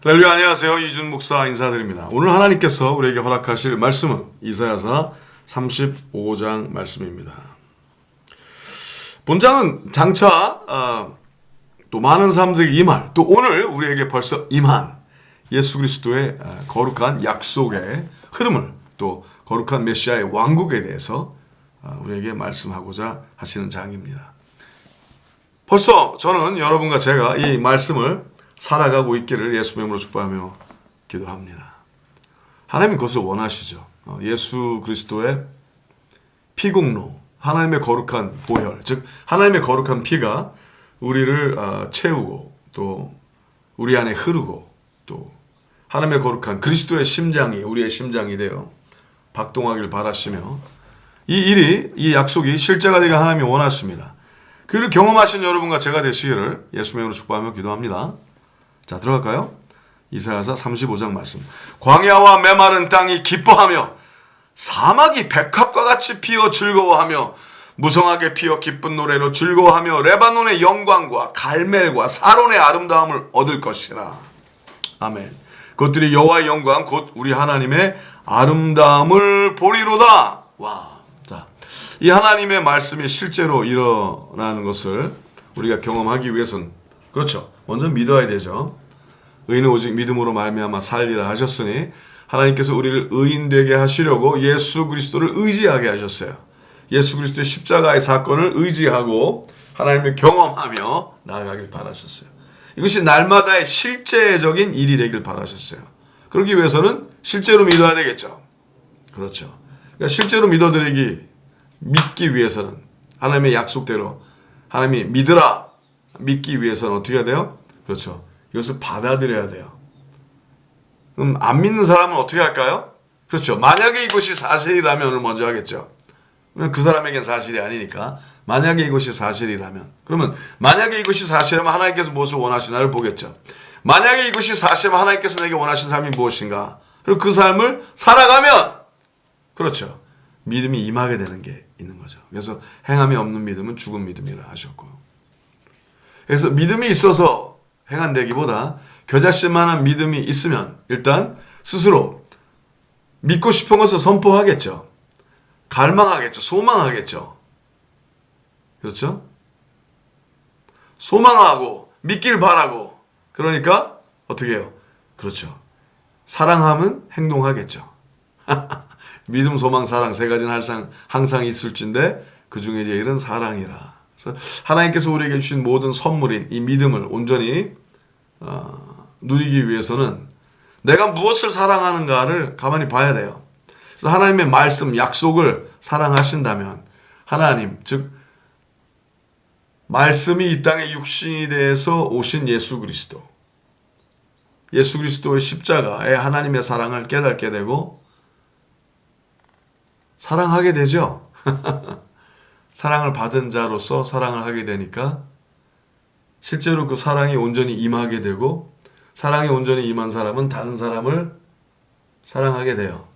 할렐루야, 안녕하세요. 이준 목사 인사드립니다. 오늘 하나님께서 우리에게 허락하실 말씀은 이사야서 35장 말씀입니다. 본장은 장차 또 많은 사람들에게 임할, 또 오늘 우리에게 벌써 임한 예수 그리스도의 거룩한 약속의 흐름을, 또 거룩한 메시아의 왕국에 대해서 우리에게 말씀하고자 하시는 장입니다. 벌써 저는 여러분과 제가 이 말씀을 살아가고 있기를 예수 이름으로 축복하며 기도합니다. 하나님은 그것을 원하시죠. 예수 그리스도의 피공로, 하나님의 거룩한 보혈, 즉 하나님의 거룩한 피가 우리를 채우고 또 우리 안에 흐르고 또 하나님의 거룩한 그리스도의 심장이 우리의 심장이 되어 박동하길 바라시며 이 약속이 실제가 되기를 하나님이 원하십니다. 그를 경험하신 여러분과 제가 되시기를 예수 이름으로 축복하며 기도합니다. 자, 들어갈까요? 이사야서 35장 말씀. 광야와 메마른 땅이 기뻐하며 사막이 백합과 같이 피어 즐거워하며 무성하게 피어 기쁜 노래로 즐거워하며 레바논의 영광과 갈멜과 사론의 아름다움을 얻을 것이라. 아멘. 그것들이 여호와의 영광 곧 우리 하나님의 아름다움을 보리로다. 와. 자, 이 하나님의 말씀이 실제로 일어나는 것을 우리가 경험하기 위해서는 그렇죠. 먼저 믿어야 되죠. 의인은 오직 믿음으로 말미암아 살리라 하셨으니 하나님께서 우리를 의인 되게 하시려고 예수 그리스도를 의지하게 하셨어요. 예수 그리스도의 십자가의 사건을 의지하고 하나님을 경험하며 나아가길 바라셨어요. 이것이 날마다의 실제적인 일이 되길 바라셨어요. 그러기 위해서는 실제로 믿어야 되겠죠. 그렇죠. 그러니까 실제로 믿기 위해서는 하나님의 약속대로 하나님이 믿으라 믿기 위해서는 어떻게 해야 돼요? 그렇죠. 이것을 받아들여야 돼요. 그럼 안 믿는 사람은 어떻게 할까요? 그렇죠. 만약에 이것이 사실이라면 먼저 하겠죠. 그 사람에겐 사실이 아니니까. 만약에 이것이 사실이라면. 그러면 만약에 이것이 사실이라면 하나님께서 무엇을 원하시나를 보겠죠. 만약에 이것이 사실이라면 하나님께서 내게 원하신 삶이 무엇인가. 그리고 그 삶을 살아가면 그렇죠. 믿음이 임하게 되는 게 있는 거죠. 그래서 행함이 없는 믿음은 죽은 믿음이라 하셨고. 그래서 믿음이 있어서 행한되기보다 겨자씨만한 믿음이 있으면 일단 스스로 믿고 싶은 것을 선포하겠죠. 갈망하겠죠. 소망하겠죠. 그렇죠? 소망하고 믿길 바라고 그러니까 어떻게 해요? 그렇죠. 사랑하면 행동하겠죠. 믿음, 소망, 사랑 세 가지는 항상 있을진데 그 중에 제일은 사랑이라. 그래서 하나님께서 우리에게 주신 모든 선물인 이 믿음을 온전히 누리기 위해서는 내가 무엇을 사랑하는가를 가만히 봐야 돼요. 그래서 하나님의 말씀, 약속을 사랑하신다면 하나님, 즉 말씀이 이 땅에 육신이 돼서 오신 예수 그리스도의 십자가의 하나님의 사랑을 깨닫게 되고 사랑하게 되죠. 사랑을 받은 자로서 사랑을 하게 되니까 실제로 그 사랑이 온전히 임하게 되고 사랑이 온전히 임한 사람은 다른 사람을 사랑하게 돼요.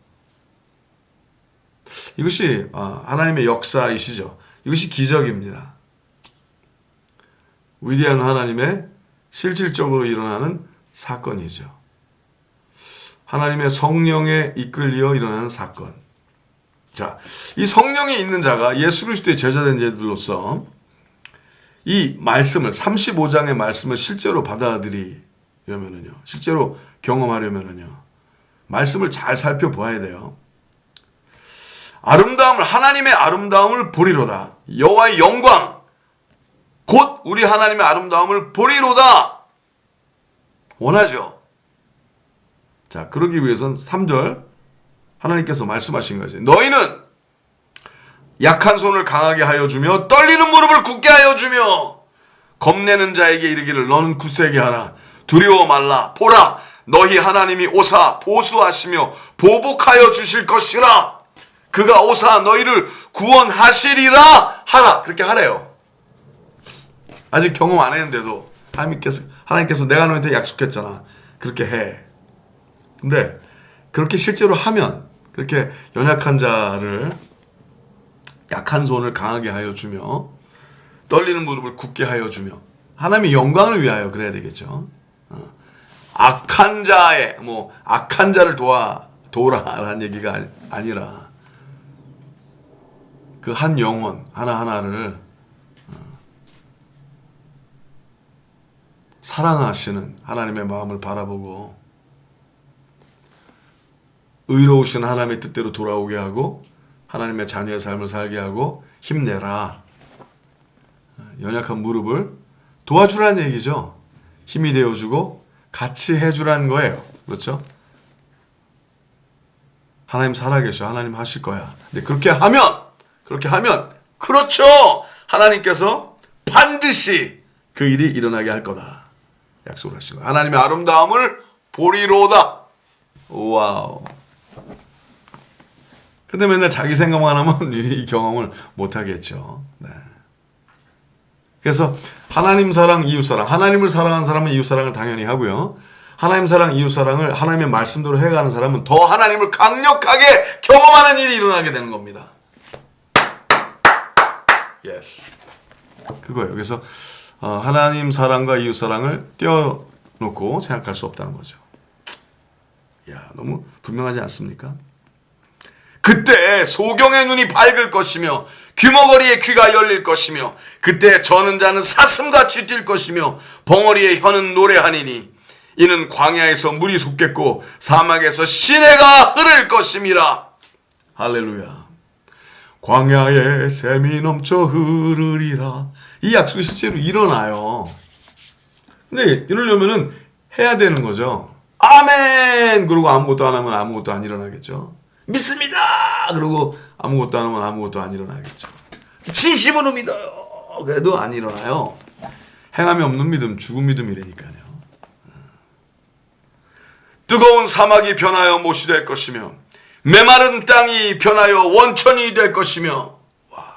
이것이 하나님의 역사이시죠. 이것이 기적입니다. 위대한 하나님의 실질적으로 일어나는 사건이죠. 하나님의 성령에 이끌려 일어나는 사건. 자, 이 성령이 있는 자가 예수 그리스도의 제자된 자들로서 이 말씀을 35장의 말씀을 실제로 받아들이려면은요. 실제로 경험하려면은요. 말씀을 잘 살펴봐야 돼요. 하나님의 아름다움을 보리로다. 여호와의 영광 곧 우리 하나님의 아름다움을 보리로다. 원하죠. 자, 그러기 위해서는 3절 하나님께서 말씀하신 거죠. 너희는 약한 손을 강하게 하여 주며 떨리는 무릎을 굳게 하여 주며 겁내는 자에게 이르기를 너는 굳세게 하라. 두려워 말라. 보라 너희 하나님이 오사 보수하시며 보복하여 주실 것이라. 그가 오사 너희를 구원하시리라 하라. 그렇게 하래요. 아직 경험 안 했는데도 하나님께서 내가 너한테 약속했잖아. 그렇게 해. 근데 그렇게 실제로 하면 그렇게 연약한 자를 약한 손을 강하게 하여 주며 떨리는 무릎을 굳게 하여 주며 하나님의 영광을 위하여 그래야 되겠죠. 악한 자를 도우라라는 얘기가 아니라 그 한 영혼 하나하나를 사랑하시는 하나님의 마음을 바라보고 의로우신 하나님의 뜻대로 돌아오게 하고 하나님의 자녀의 삶을 살게 하고 힘내라. 연약한 무릎을 도와주라는 얘기죠. 힘이 되어주고 같이 해주라는 거예요. 그렇죠? 하나님 살아계셔. 하나님 하실 거야. 근데 그렇게 하면 그렇죠. 하나님께서 반드시 그 일이 일어나게 할 거다. 약속을 하신 거예요. 하나님의 아름다움을 보리로다. 와우. 근데 맨날 자기 생각만 하면 이 경험을 못 하겠죠. 네. 그래서 하나님 사랑, 이웃 사랑. 하나님을 사랑하는 사람은 이웃 사랑을 당연히 하고요. 하나님 사랑, 이웃 사랑을 하나님의 말씀대로 해가는 사람은 더 하나님을 강력하게 경험하는 일이 일어나게 되는 겁니다. Yes. 그거예요. 그래서 하나님 사랑과 이웃 사랑을 떼어놓고 생각할 수 없다는 거죠. 야, 너무 분명하지 않습니까? 그때 소경의 눈이 밝을 것이며 귀머거리의 귀가 열릴 것이며 그때 저는 자는 사슴같이 뛸 것이며 벙어리의 혀는 노래하니니 이는 광야에서 물이 솟겠고 사막에서 시내가 흐를 것임이라. 할렐루야. 광야에 샘이 넘쳐 흐르리라. 이 약속이 실제로 일어나요. 근데 이러려면은 해야 되는 거죠. 아멘! 그러고 아무것도 안 하면 아무것도 안 일어나겠죠. 믿습니다! 그러고 아무것도 안 하면 아무것도 안 일어나겠죠. 진심으로 믿어요! 그래도 안 일어나요. 행함이 없는 믿음, 죽은 믿음이라니까요. 뜨거운 사막이 변하여 못이 될 것이며 메마른 땅이 변하여 원천이 될 것이며. 와.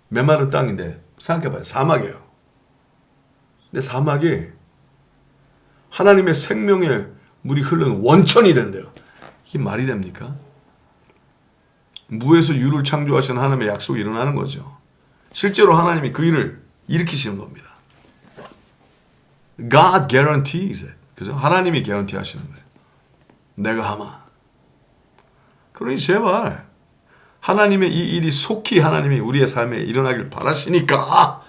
메마른 땅인데 생각해봐요. 사막이에요. 근데 사막이 하나님의 생명의 물이 흐르는 원천이 된대요. 이게 말이 됩니까? 무에서 유를 창조하신 하나님의 약속이 일어나는 거죠. 실제로 하나님이 그 일을 일으키시는 겁니다. God guarantees it. 그죠? 하나님이 개런티 하시는 거예요. 내가 하마. 그러니 제발 하나님의 이 일이 속히 하나님이 우리의 삶에 일어나길 바라시니까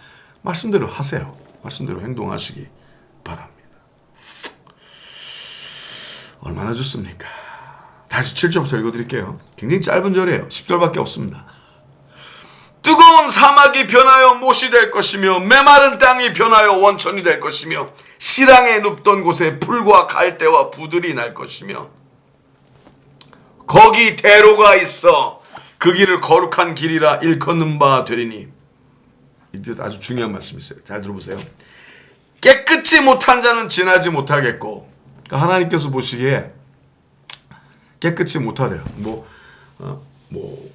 말씀대로 하세요. 말씀대로 행동하시기 바랍니다. 얼마나 좋습니까? 다시 7절부터 읽어드릴게요. 굉장히 짧은 절이에요. 10절밖에 없습니다. 뜨거운 사막이 변하여 못이 될 것이며 메마른 땅이 변하여 원천이 될 것이며 시랑에 눕던 곳에 풀과 갈대와 부들이 날 것이며 거기 대로가 있어 그 길을 거룩한 길이라 일컫는 바 되리니. 이때 아주 중요한 말씀이 있어요. 잘 들어보세요. 깨끗이 못한 자는 지나지 못하겠고, 그러니까 하나님께서 보시기에 깨끗이 못하대요.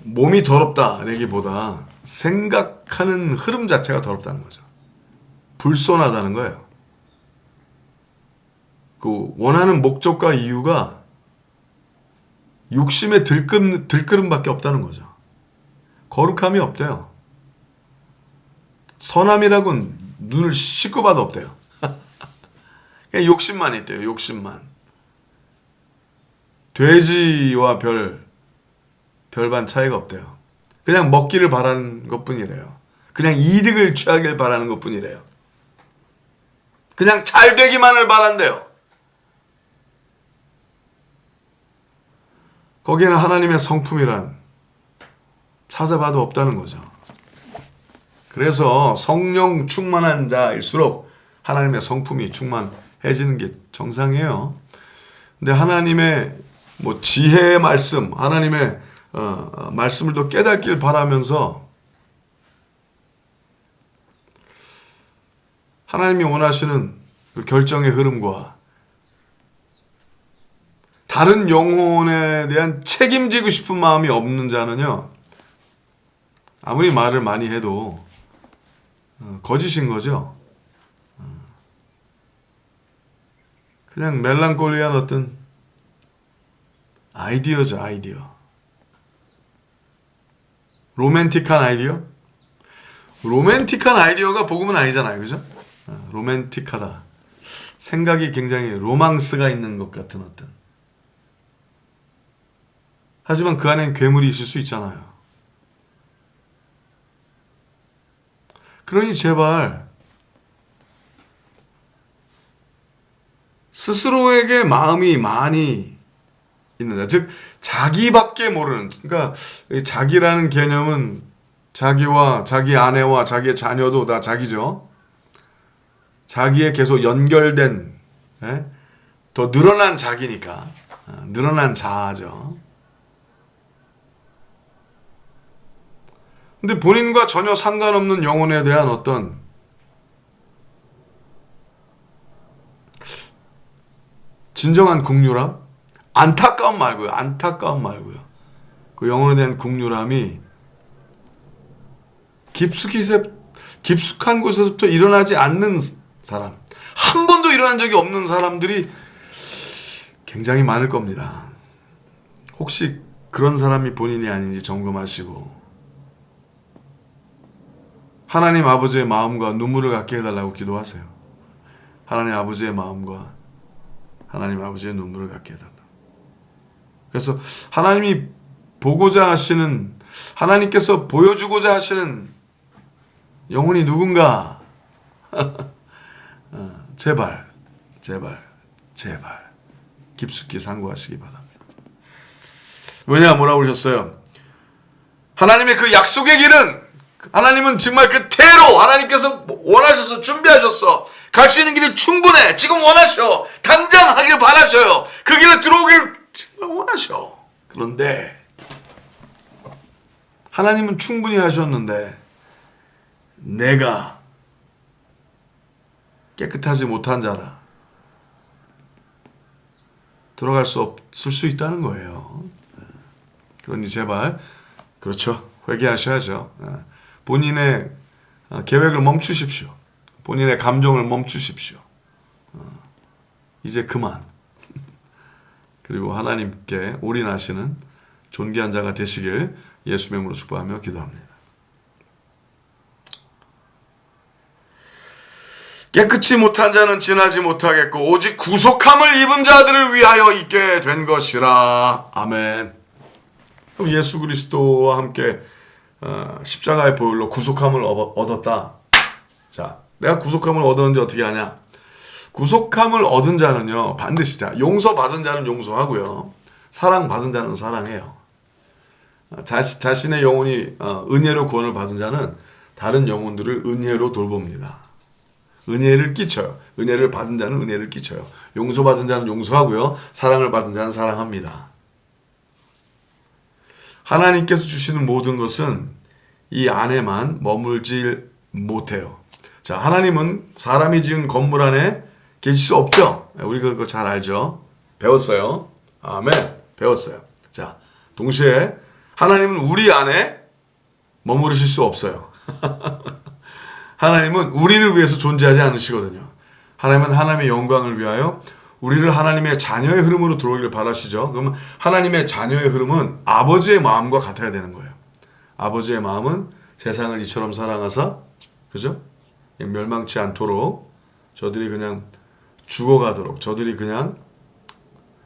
몸이 더럽다 내기보다 생각하는 흐름 자체가 더럽다는 거죠. 불손하다는 거예요. 그 원하는 목적과 이유가 욕심의 들끓음밖에 없다는 거죠. 거룩함이 없대요. 선함이라고는 눈을 씻고 봐도 없대요. 그냥 욕심만 있대요. 욕심만. 돼지와 별반 차이가 없대요. 그냥 먹기를 바라는 것뿐이래요. 그냥 이득을 취하길 바라는 것뿐이래요. 그냥 잘 되기만을 바란대요. 거기에는 하나님의 성품이란 찾아봐도 없다는 거죠. 그래서 성령 충만한 자일수록 하나님의 성품이 충만해지는 게 정상이에요. 근데 하나님의 지혜의 말씀, 하나님의 말씀을 더 깨닫길 바라면서 하나님이 원하시는 그 결정의 흐름과 다른 영혼에 대한 책임지고 싶은 마음이 없는 자는요, 아무리 말을 많이 해도 거짓인 거죠. 그냥 멜랑콜리한 어떤 아이디어죠, 아이디어. 로맨틱한 아이디어? 로맨틱한 아이디어가 복음은 아니잖아요, 그죠? 로맨틱하다. 생각이 굉장히 로망스가 있는 것 같은 어떤. 하지만 그 안엔 괴물이 있을 수 있잖아요. 그러니 제발 스스로에게 마음이 많이 있는다. 즉 자기밖에 모르는. 그러니까 자기라는 개념은 자기와 자기 아내와 자기의 자녀도 다 자기죠. 자기에 계속 연결된 더 늘어난 자기니까 늘어난 자아죠. 근데 본인과 전혀 상관없는 영혼에 대한 어떤 진정한 국률함? 안타까움 말고요. 안타까움 말고요. 그 영혼에 대한 국률함이 깊숙한 곳에서부터 일어나지 않는 사람, 한 번도 일어난 적이 없는 사람들이 굉장히 많을 겁니다. 혹시 그런 사람이 본인이 아닌지 점검하시고 하나님 아버지의 마음과 눈물을 갖게 해달라고 기도하세요. 하나님 아버지의 마음과 하나님 아버지의 눈물을 갖게 해달라. 그래서 하나님이 보고자 하시는, 하나님께서 보여주고자 하시는 영혼이 누군가? 제발 깊숙이 상고하시기 바랍니다. 왜냐, 뭐라고 그러셨어요? 하나님의 그 약속의 길은, 하나님은 정말 그 대로 하나님께서 원하셔서 준비하셨어. 갈 수 있는 길이 충분해. 지금 원하셔. 당장 하길 바라셔요. 그 길에 들어오길 정말 원하셔. 그런데 하나님은 충분히 하셨는데 내가 깨끗하지 못한 자라 들어갈 수 없을 수 있다는 거예요. 그러니 제발, 그렇죠, 회개하셔야죠. 본인의 계획을 멈추십시오. 본인의 감정을 멈추십시오. 이제 그만. 그리고 하나님께 올인하시는 존귀한 자가 되시길 예수의 이름으로 축복하며 기도합니다. 깨끗이 못한 자는 지나지 못하겠고 오직 구속함을 입은 자들을 위하여 있게 된 것이라. 아멘. 그럼 예수 그리스도와 함께 십자가의 보혈로 구속함을 얻었다. 자, 내가 구속함을 얻었는지 어떻게 하냐? 구속함을 얻은 자는요, 반드시, 용서받은 자는 용서하고요, 사랑받은 자는 사랑해요. 자신의 영혼이 은혜로 구원을 받은 자는 다른 영혼들을 은혜로 돌봅니다. 은혜를 끼쳐요. 은혜를 받은 자는 은혜를 끼쳐요. 용서받은 자는 용서하고요, 사랑을 받은 자는 사랑합니다. 하나님께서 주시는 모든 것은 이 안에만 머물질 못해요. 자, 하나님은 사람이 지은 건물 안에 계실 수 없죠. 우리가 그거 잘 알죠. 배웠어요. 아멘. 배웠어요. 자, 동시에 하나님은 우리 안에 머무르실 수 없어요. 하나님은 우리를 위해서 존재하지 않으시거든요. 하나님은 하나님의 영광을 위하여 우리를 하나님의 자녀의 흐름으로 들어오기를 바라시죠. 그러면 하나님의 자녀의 흐름은 아버지의 마음과 같아야 되는 거예요. 아버지의 마음은 세상을 이처럼 사랑하사, 그죠? 멸망치 않도록, 저들이 그냥 죽어가도록, 저들이 그냥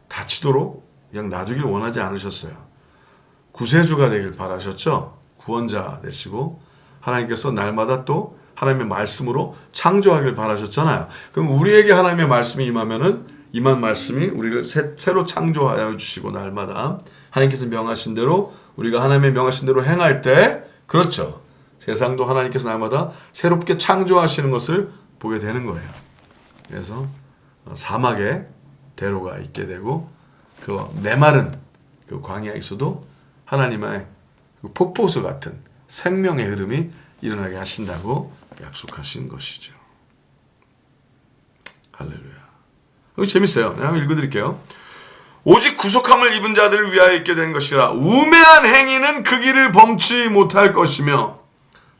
다치도록 그냥 놔두길 원하지 않으셨어요. 구세주가 되길 바라셨죠. 구원자 되시고 하나님께서 날마다 또 하나님의 말씀으로 창조하길 바라셨잖아요. 그럼 우리에게 하나님의 말씀이 임한 말씀이 우리를 새로 창조하여 주시고 날마다 하나님께서 명하신 대로, 우리가 하나님의 명하신 대로 행할 때, 그렇죠, 세상도 하나님께서 날마다 새롭게 창조하시는 것을 보게 되는 거예요. 그래서 사막에 대로가 있게 되고 그 메마른 그 광야에서도 하나님의 그 폭포수 같은 생명의 흐름이 일어나게 하신다고 약속하신 것이죠. 할렐루야. 여기 재밌어요. 한번 읽어드릴게요. 오직 구속함을 입은 자들을 위하여 있게 된 것이라. 우매한 행위는 그 길을 범치 못할 것이며.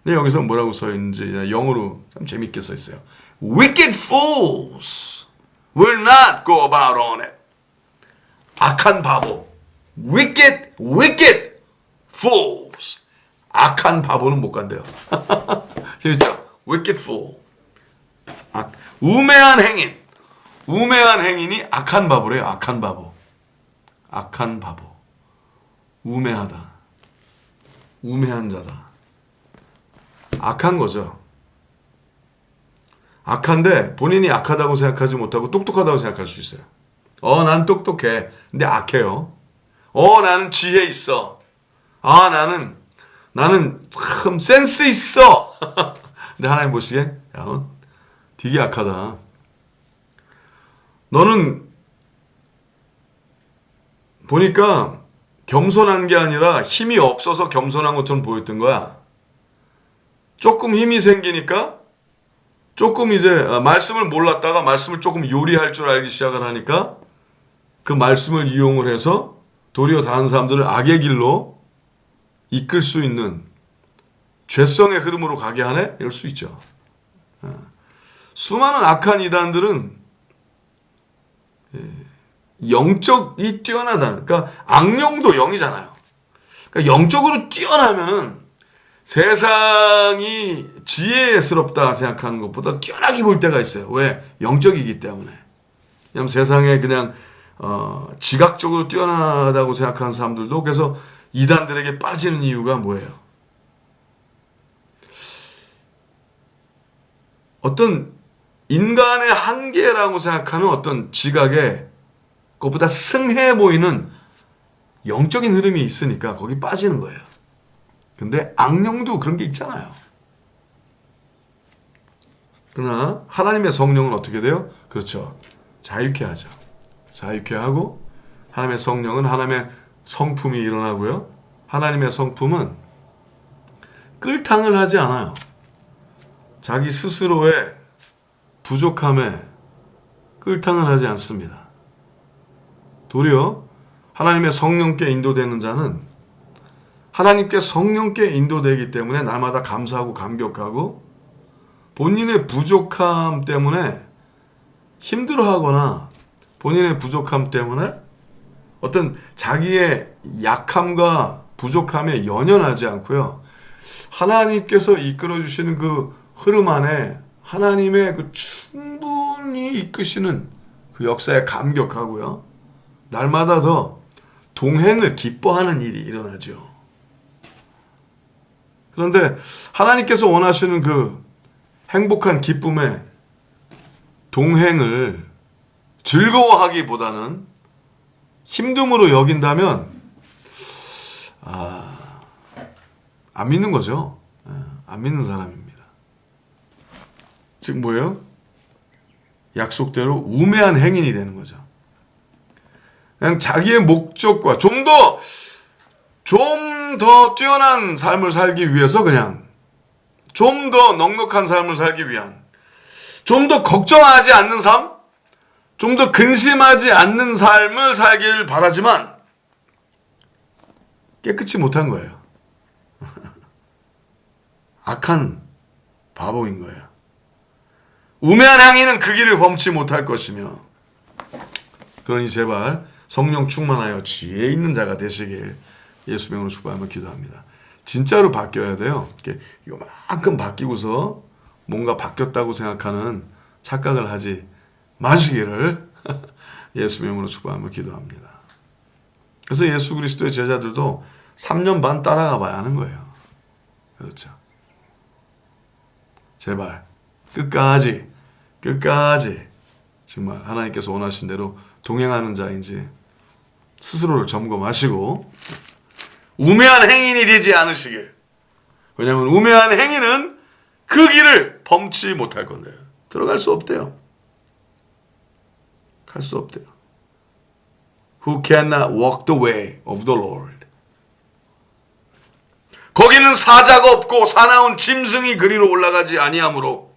근데 여기서 뭐라고 써 있는지 영어로 참 재밌게 써 있어요. Wicked fools will not go about on it. 악한 바보. Wicked fools. 악한 바보는 못 간대요. 재밌죠? Wicked fool. 우매한 행인. 우매한 행인이 악한 바보래요. 악한 바보. 악한 바보. 우매하다. 우매한 자다. 악한 거죠. 악한데 본인이 악하다고 생각하지 못하고 똑똑하다고 생각할 수 있어요. 난 똑똑해. 근데 악해요. 나는 지혜 있어. 나는 참 센스 있어. 근데 하나님 보시기에 야, 너 되게 악하다. 너는 보니까 겸손한 게 아니라 힘이 없어서 겸손한 것처럼 보였던 거야. 조금 힘이 생기니까 조금 이제 말씀을 몰랐다가 말씀을 조금 요리할 줄 알기 시작을 하니까 그 말씀을 이용을 해서 도리어 다른 사람들을 악의 길로 이끌 수 있는 죄성의 흐름으로 가게 하네? 이럴 수 있죠. 수많은 악한 이단들은 영적이 뛰어나다는, 그러니까 악령도 영이잖아요. 그러니까 영적으로 뛰어나면은 세상이 지혜스럽다 생각하는 것보다 뛰어나게 볼 때가 있어요. 왜? 영적이기 때문에. 왜냐면 세상에 그냥 지각적으로 뛰어나다고 생각하는 사람들도 그래서 이단들에게 빠지는 이유가 뭐예요? 어떤 인간의 한계라고 생각하는 어떤 지각에 그것보다 승해 보이는 영적인 흐름이 있으니까 거기 빠지는 거예요. 근데 악령도 그런 게 있잖아요. 그러나 하나님의 성령은 어떻게 돼요? 그렇죠. 자유케 하죠. 자유케 하고 하나님의 성령은 하나님의 성품이 일어나고요. 하나님의 성품은 끌탕을 하지 않아요. 자기 스스로의 부족함에 끌탕을 하지 않습니다. 도리어 하나님의 성령께 인도되는 자는 하나님께 성령께 인도되기 때문에 날마다 감사하고 감격하고 본인의 부족함 때문에 힘들어하거나 본인의 부족함 때문에 어떤 자기의 약함과 부족함에 연연하지 않고요. 하나님께서 이끌어주시는 그 흐름 안에 하나님의 그 충분히 이끄시는 그 역사에 감격하고요. 날마다 더 동행을 기뻐하는 일이 일어나죠. 그런데 하나님께서 원하시는 그 행복한 기쁨의 동행을 즐거워하기보다는 힘듦으로 여긴다면 안 믿는 거죠. 안 믿는 사람입니다. 즉 뭐예요? 약속대로 우매한 행인이 되는 거죠. 그냥 자기의 목적과 좀 더 뛰어난 삶을 살기 위해서 그냥 좀 더 넉넉한 삶을 살기 위한 좀 더 걱정하지 않는 삶, 좀 더 근심하지 않는 삶을 살길 바라지만 깨끗이 못한 거예요. 악한 바보인 거예요. 우매한 행위는 그 길을 범치 못할 것이며 그러니 제발 성령 충만하여 지혜 있는 자가 되시길 예수 명으로 축복하며 기도합니다. 진짜로 바뀌어야 돼요. 이렇게 요만큼 바뀌고서 뭔가 바뀌었다고 생각하는 착각을 하지 마시기를 예수 명으로 축복하며 기도합니다. 그래서 예수 그리스도의 제자들도 3년 반 따라가 봐야 하는 거예요. 그렇죠. 제발 끝까지 정말 하나님께서 원하신 대로 동행하는 자인지 스스로를 점검하시고 우매한 행인이 되지 않으시길. 왜냐하면 우매한 행인은 그 길을 범치 못할 건데요. 들어갈 수 없대요. 갈 수 없대요. Who cannot walk the way of the Lord. 거기는 사자가 없고 사나운 짐승이 그리로 올라가지 아니하므로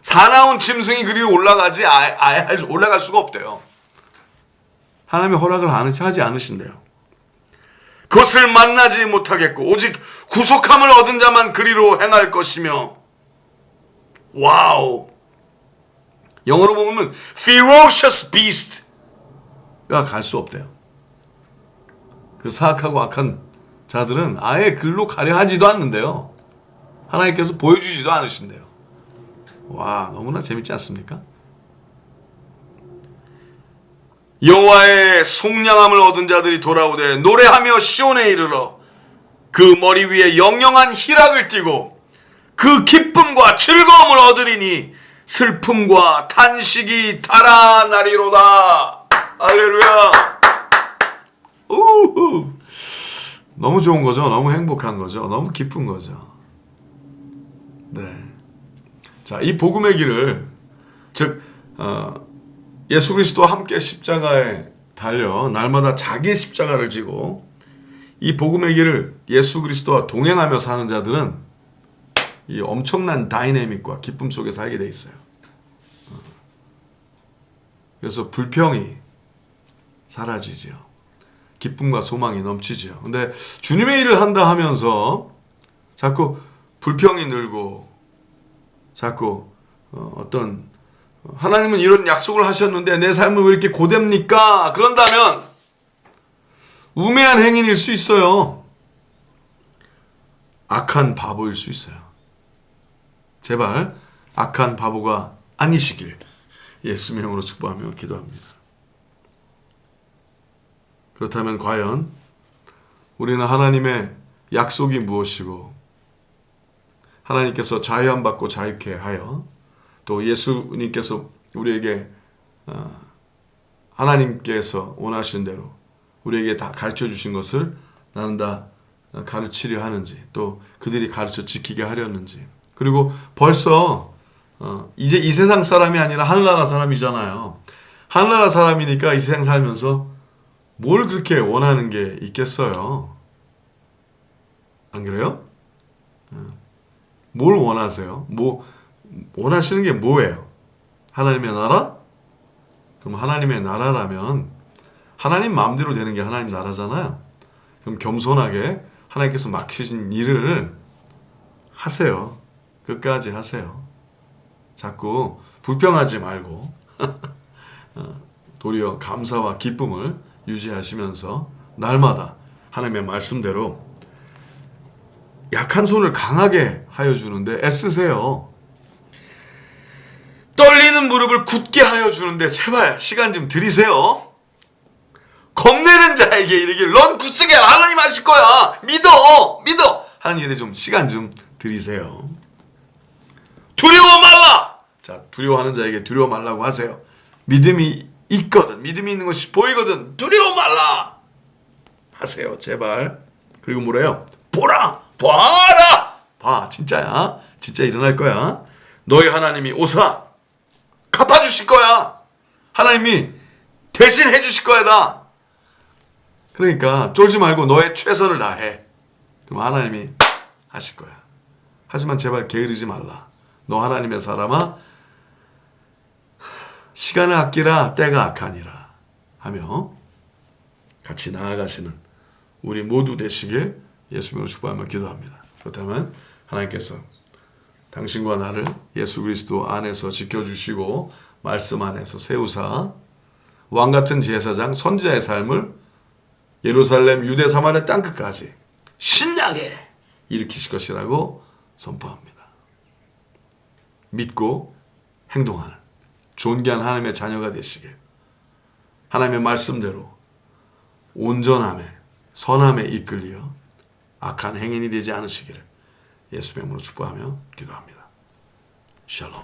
사나운 짐승이 그리로 올라갈 수가 없대요. 하나님의 허락을 하지 않으신대요. 그것을 만나지 못하겠고 오직 구속함을 얻은 자만 그리로 행할 것이며 와우. 영어로 보면 ferocious beast가 갈 수 없대요. 그 사악하고 악한 자들은 아예 글로 가려 하지도 않는데요. 하나님께서 보여주지도 않으신대요. 와, 너무나 재밌지 않습니까? 여호와의 속량함을 얻은 자들이 돌아오되 노래하며 시온에 이르러 그 머리 위에 영영한 희락을 띠고 그 기쁨과 즐거움을 얻으리니 슬픔과 탄식이 달아나리로다. 할렐루야. 우후. 너무 좋은 거죠. 너무 행복한 거죠. 너무 기쁜 거죠. 네. 자, 이 복음의 길을 즉 예수 그리스도와 함께 십자가에 달려 날마다 자기 십자가를 지고 이 복음의 길을 예수 그리스도와 동행하며 사는 자들은 이 엄청난 다이내믹과 기쁨 속에 살게 돼 있어요. 그래서 불평이 사라지죠. 기쁨과 소망이 넘치죠. 근데 주님의 일을 한다 하면서 자꾸 불평이 늘고 자꾸 어떤 하나님은 이런 약속을 하셨는데 내 삶은 왜 이렇게 고됩니까? 그런다면 우매한 행인일 수 있어요. 악한 바보일 수 있어요. 제발 악한 바보가 아니시길 예수님의 이름으로 축복하며 기도합니다. 그렇다면 과연 우리는 하나님의 약속이 무엇이고 하나님께서 자유함 받고 자유케 하여 또 예수님께서 우리에게 하나님께서 원하신 대로 우리에게 다 가르쳐 주신 것을 나는 다 가르치려 하는지 또 그들이 가르쳐 지키게 하려는지 그리고 벌써 이제 이 세상 사람이 아니라 하늘나라 사람이잖아요. 하늘나라 사람이니까 이 세상 살면서 뭘 그렇게 원하는 게 있겠어요? 안 그래요? 뭘 원하세요? 원하시는 게 뭐예요? 하나님의 나라? 그럼 하나님의 나라라면 하나님 마음대로 되는 게 하나님 나라잖아요. 그럼 겸손하게 하나님께서 맡기신 일을 하세요. 끝까지 하세요. 자꾸 불평하지 말고 도리어 감사와 기쁨을 유지하시면서 날마다 하나님의 말씀대로 약한 손을 강하게 하여 주는데 애쓰세요. 떨리는 무릎을 굳게 하여 주는데 제발 시간 좀 들이세요. 겁내는 자에게 이르길 넌 굳세게 하나님 하실 거야. 믿어 하는 일에 좀 시간 좀 들이세요. 두려워 말라. 자, 두려워하는 자에게 두려워 말라고 하세요. 믿음이 있거든. 믿음이 있는 것이 보이거든. 두려워 말라 하세요. 제발. 그리고 뭐래요? 봐라. 봐. 진짜야. 진짜 일어날 거야. 너희 하나님이 오사 갚아주실 거야. 하나님이 대신 해주실 거야. 다. 그러니까 쫄지 말고 너의 최선을 다해. 그럼 하나님이 하실 거야. 하지만 제발 게으르지 말라. 너 하나님의 사람아 시간을 아끼라 때가 악하니라 하며 같이 나아가시는 우리 모두 되시길 예수님으로 축복하며 기도합니다. 그렇다면 하나님께서 당신과 나를 예수 그리스도 안에서 지켜주시고 말씀 안에서 세우사 왕같은 제사장 선지자의 삶을 예루살렘 유대 사마리아 땅끝까지 신나게 일으키실 것이라고 선포합니다. 믿고 행동하는 존귀한 하나님의 자녀가 되시길 하나님의 말씀대로 온전함에 선함에 이끌려 악한 행인이 되지 않으시기를 예수의 이름으로 축복하며 기도합니다. 샬롬.